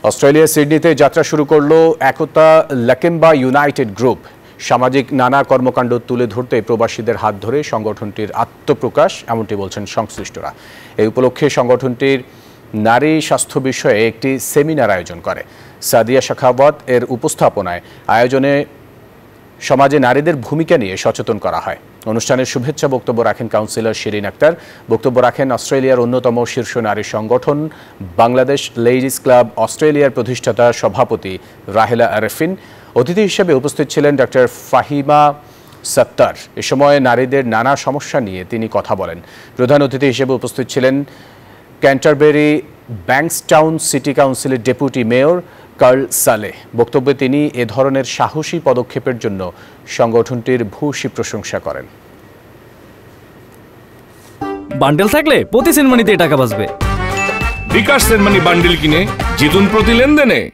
Australia সিডনিতে যাত্রা শুরু করলো একতা লাকেম্বা ইউনাইটেড গ্রুপ। সামাজিক নানা কর্মকাণ্ড তুলে ধরতে প্রবাসীদের হাত ধরে সংগঠনটির আত্মপ্রকাশ, এমনটি বলছেন সংশ্লিষ্টরা। এই উপলক্ষে সংগঠনটির নারী স্বাস্থ্য বিষয়ে একটি সেমিনার আয়োজন করে। সাদিয়া শাখাওয়াত এর উপস্থাপনায় আয়োজনে সমাজে নারীদের ভূমিকা নিয়ে সচেতন করা হয়। অনুষ্ঠানের শুভেচ্ছা বক্তব্য রাখেন কাউন্সিলর শিরিন আক্তার। বক্তব্য রাখেন অস্ট্রেলিয়ার অন্যতম শীর্ষ নারী সংগঠন বাংলাদেশ লেডিজ ক্লাব অস্ট্রেলিয়ার প্রতিষ্ঠাতা সভাপতি রাহেলা আরেফিন। অতিথি হিসেবে উপস্থিত ছিলেন ডক্টর ফাহিমা সত্তার। এ সময় নারীদের নানা সমস্যা নিয়ে তিনি কথা বলেন। প্রধান অতিথি হিসেবে উপস্থিত ছিলেন ক্যান্টারবেরি ব্যাংকসটাউন সিটি কাউন্সিলের ডেপুটি মেয়র কার্ল সালে। বক্তব্যে তিনি এ ধরনের সাহসী পদক্ষেপের জন্য সংগঠনটির ভূয়সী প্রশংসা করেন। বান্ডেল থাকলে প্রতি সেনমানিতে টাকা বাঁচবে। বিকাশ সেনমানি বান্ডেল কিনে জিতুন প্রতি লেনদেনে।